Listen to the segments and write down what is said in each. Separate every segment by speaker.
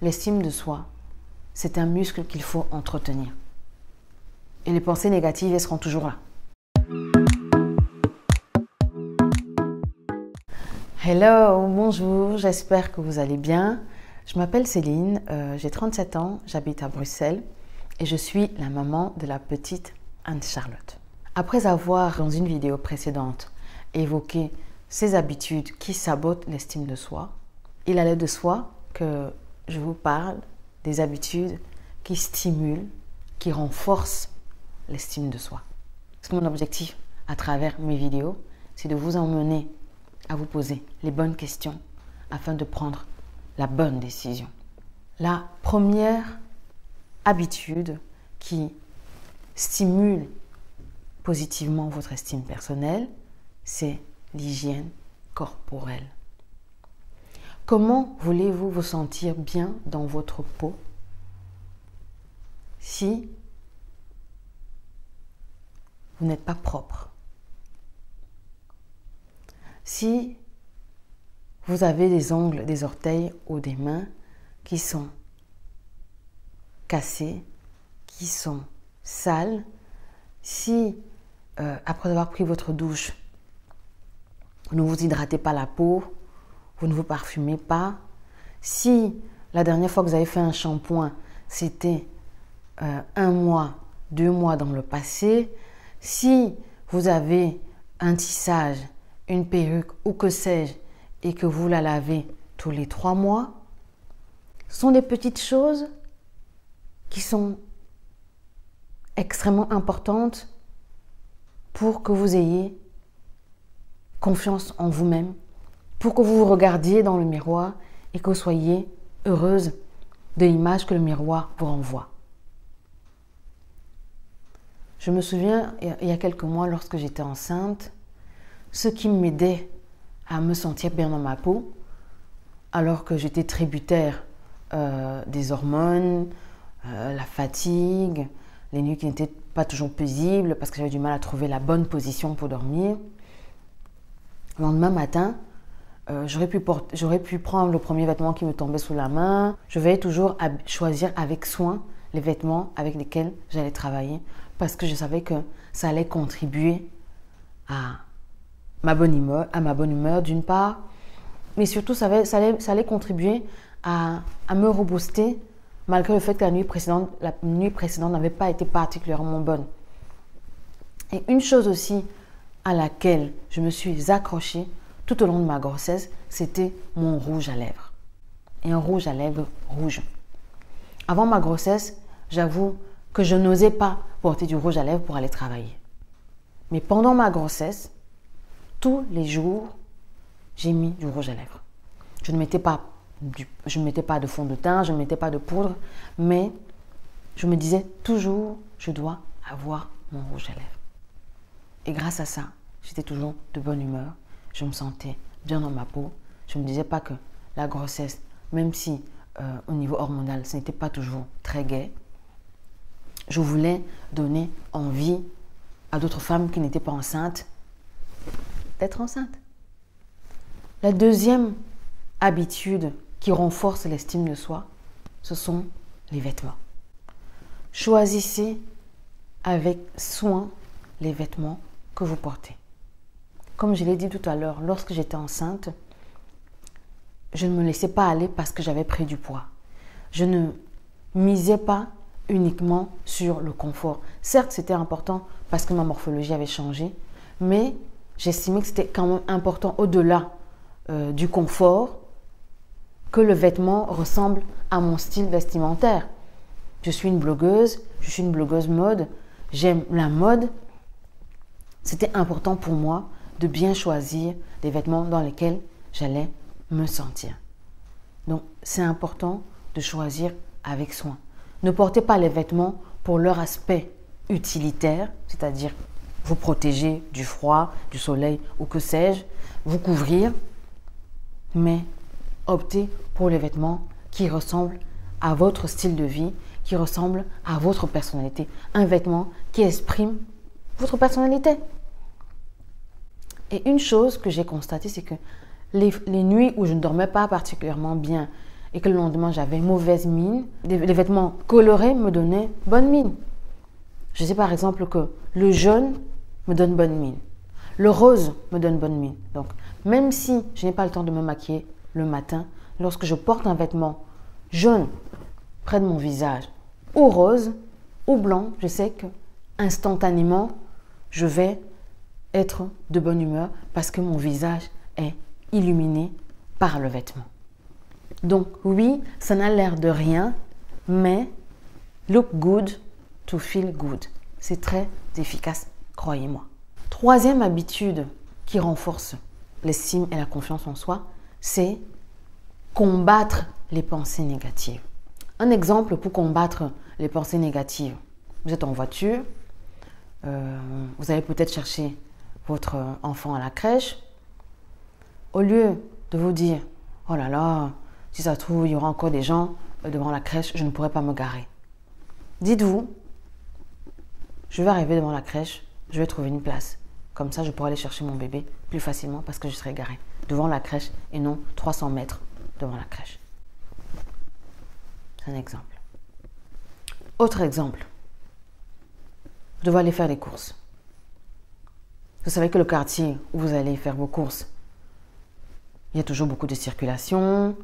Speaker 1: l'estime de soi, c'est un muscle qu'il faut entretenir. Et les pensées négatives, elles seront toujours là. Hello, bonjour, j'espère que vous allez bien. Je m'appelle Céline, j'ai 37 ans, j'habite à Bruxelles et je suis la maman de la petite Anne-Charlotte. Après avoir, dans une vidéo précédente, évoqué ces habitudes qui sabotent l'estime de soi, il allait de soi que je vous parle des habitudes qui stimulent, qui renforcent l'estime de soi. Parce que mon objectif à travers mes vidéos, c'est de vous emmener à vous poser les bonnes questions afin de prendre la bonne décision. La première habitude qui stimule positivement votre estime personnelle, c'est l'hygiène corporelle. Comment voulez-vous vous sentir bien dans votre peau si vous n'êtes pas propre? Si vous avez des ongles, des orteils ou des mains qui sont cassés, qui sont sales, si après avoir pris votre douche, vous ne vous hydratez pas la peau, vous ne vous parfumez pas, si la dernière fois que vous avez fait un shampoing, c'était 1 mois, 2 mois dans le passé, si vous avez un tissage, une perruque ou que sais-je et que vous la lavez tous les 3 mois, ce sont des petites choses qui sont extrêmement importantes pour que vous ayez confiance en vous-même, pour que vous vous regardiez dans le miroir et que vous soyez heureuse de l'image que le miroir vous renvoie. Je me souviens, il y a quelques mois, lorsque j'étais enceinte, ce qui m'aidait à me sentir bien dans ma peau, alors que j'étais tributaire des hormones, la fatigue, les nuits qui n'étaient pas toujours paisibles parce que j'avais du mal à trouver la bonne position pour dormir. Le lendemain matin, j'aurais pu prendre le premier vêtement qui me tombait sous la main. Je veillais toujours à choisir avec soin les vêtements avec lesquels j'allais travailler parce que je savais que ça allait contribuer à ma bonne humeur d'une part, mais surtout ça allait contribuer à me rebooster malgré le fait que la nuit précédente n'avait pas été particulièrement bonne. Et une chose aussi à laquelle je me suis accrochée tout au long de ma grossesse, c'était mon rouge à lèvres. Et un rouge à lèvres rouge. Avant ma grossesse, j'avoue que je n'osais pas porter du rouge à lèvres pour aller travailler. Mais pendant ma grossesse, tous les jours, j'ai mis du rouge à lèvres. Je ne mettais pas de fond de teint, je ne mettais pas de poudre, mais je me disais toujours, je dois avoir mon rouge à lèvres. Et grâce à ça, j'étais toujours de bonne humeur, je me sentais bien dans ma peau. Je ne me disais pas que la grossesse, même si au niveau hormonal, ce n'était pas toujours très gai, je voulais donner envie à d'autres femmes qui n'étaient pas enceintes d'être enceintes. La deuxième habitude qui renforce l'estime de soi, ce sont les vêtements. Choisissez avec soin les vêtements que vous portez. Comme je l'ai dit tout à l'heure, lorsque j'étais enceinte, je ne me laissais pas aller parce que j'avais pris du poids. Je ne misais pas uniquement sur le confort. Certes, c'était important parce que ma morphologie avait changé, mais j'estimais que c'était quand même important au-delà du confort que le vêtement ressemble à mon style vestimentaire. Je suis une blogueuse mode, j'aime la mode. C'était important pour moi de bien choisir des vêtements dans lesquels j'allais me sentir. Donc, c'est important de choisir avec soin. Ne portez pas les vêtements pour leur aspect utilitaire, c'est-à-dire vous protéger du froid, du soleil ou que sais-je, vous couvrir, mais optez pour les vêtements qui ressemblent à votre style de vie, qui ressemblent à votre personnalité. Un vêtement qui exprime votre personnalité. Et une chose que j'ai constatée, c'est que les nuits où je ne dormais pas particulièrement bien et que le lendemain j'avais mauvaise mine, les vêtements colorés me donnaient bonne mine. Je sais par exemple que le jaune me donne bonne mine, le rose me donne bonne mine. Donc même si je n'ai pas le temps de me maquiller le matin, lorsque je porte un vêtement jaune près de mon visage, ou rose, ou blanc, je sais que instantanément je vais être de bonne humeur parce que mon visage est illuminé par le vêtement. Donc oui, ça n'a l'air de rien, mais look good to feel good. C'est très efficace, croyez-moi. Troisième habitude qui renforce l'estime et la confiance en soi, c'est combattre les pensées négatives. Un exemple pour combattre les pensées négatives. Vous êtes en voiture, vous allez peut-être chercher votre enfant à la crèche. Au lieu de vous dire « Oh là là, si ça se trouve, il y aura encore des gens devant la crèche, je ne pourrai pas me garer. » Dites-vous « Je vais arriver devant la crèche, je vais trouver une place. Comme ça, je pourrai aller chercher mon bébé plus facilement parce que je serai garé devant la crèche et non 300 mètres devant la crèche. » C'est un exemple. Autre exemple. Vous devez aller faire les courses. Vous savez que le quartier où vous allez faire vos courses, il y a toujours beaucoup de circulation,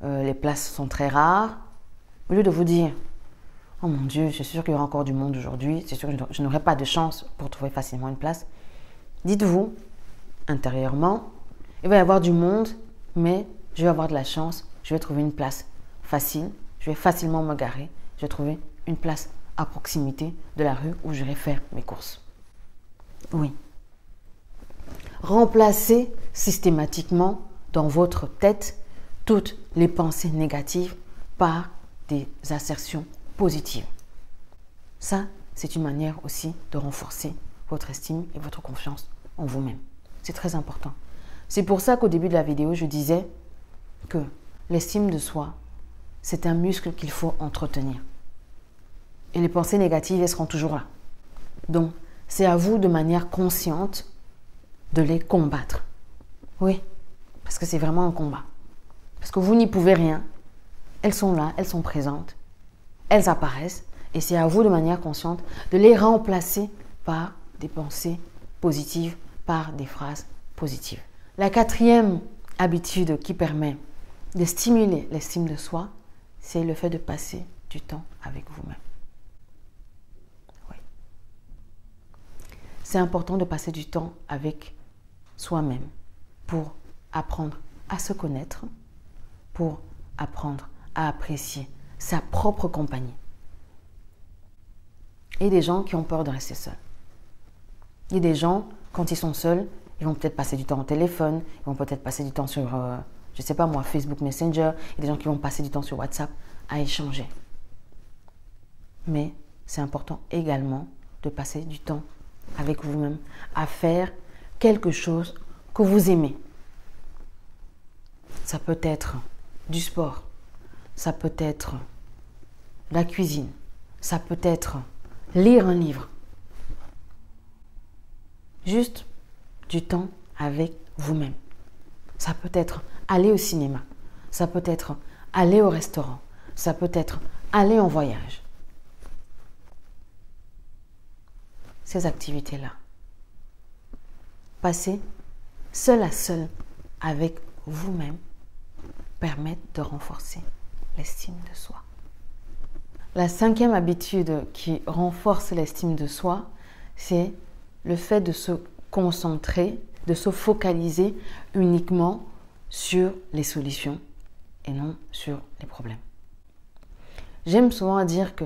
Speaker 1: les places sont très rares. Au lieu de vous dire « Oh mon Dieu, je suis sûr qu'il y aura encore du monde aujourd'hui, c'est sûr que je n'aurai pas de chance pour trouver facilement une place. » Dites-vous, intérieurement, il va y avoir du monde, mais je vais avoir de la chance, je vais trouver une place facile, je vais facilement me garer, je vais trouver une place à proximité de la rue où je vais faire mes courses. Oui. Remplacez systématiquement dans votre tête toutes les pensées négatives par des assertions positives. Ça, c'est une manière aussi de renforcer votre estime et votre confiance en vous-même. C'est très important. C'est pour ça qu'au début de la vidéo, je disais que l'estime de soi, c'est un muscle qu'il faut entretenir. Et les pensées négatives, elles seront toujours là. Donc, c'est à vous de manière consciente de les combattre. Oui, parce que c'est vraiment un combat. Parce que vous n'y pouvez rien. Elles sont là, elles sont présentes, elles apparaissent. Et c'est à vous de manière consciente de les remplacer par des pensées positives, par des phrases positives. La quatrième habitude qui permet de stimuler l'estime de soi, c'est le fait de passer du temps avec vous-même. Oui. C'est important de passer du temps avec soi-même pour apprendre à se connaître, pour apprendre à apprécier sa propre compagnie. Et des gens qui ont peur de rester seuls. Il y a des gens, quand ils sont seuls, ils vont peut-être passer du temps au téléphone, ils vont peut-être passer du temps sur, je ne sais pas moi, Facebook Messenger. Il y a des gens qui vont passer du temps sur WhatsApp à échanger. Mais c'est important également de passer du temps avec vous-même, à faire quelque chose que vous aimez. Ça peut être du sport, ça peut être la cuisine, ça peut être lire un livre. Juste du temps avec vous-même. Ça peut être aller au cinéma, ça peut être aller au restaurant, ça peut être aller en voyage. Ces activités-là, passer seul à seul avec vous-même, permettent de renforcer l'estime de soi. La cinquième habitude qui renforce l'estime de soi, c'est le fait de se concentrer, de se focaliser uniquement sur les solutions et non sur les problèmes. J'aime souvent dire que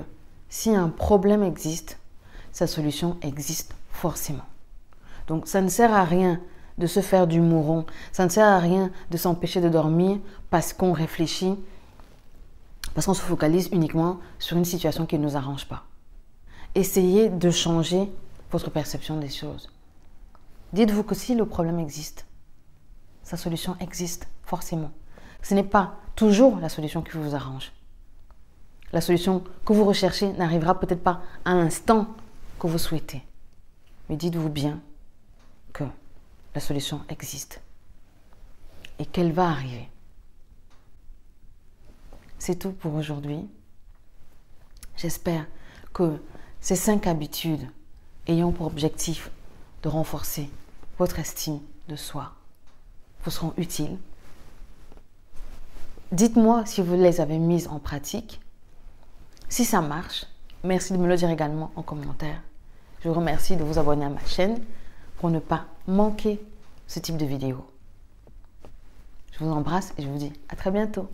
Speaker 1: si un problème existe, sa solution existe forcément. Donc ça ne sert à rien de se faire du mouron, ça ne sert à rien de s'empêcher de dormir parce qu'on réfléchit, parce qu'on se focalise uniquement sur une situation qui ne nous arrange pas. Essayez de changer votre perception des choses. Dites-vous que si le problème existe, sa solution existe forcément. Ce n'est pas toujours la solution qui vous arrange. La solution que vous recherchez n'arrivera peut-être pas à l'instant que vous souhaitez. Mais dites-vous bien que la solution existe et qu'elle va arriver. c'est tout pour aujourd'hui. J'espère que ces 5 habitudes ayant pour objectif de renforcer votre estime de soi vous seront utiles. Dites-moi si vous les avez mises en pratique. Si ça marche, merci de me le dire également en commentaire. Je vous remercie de vous abonner à ma chaîne pour ne pas manquer ce type de vidéo. Je vous embrasse et je vous dis à très bientôt.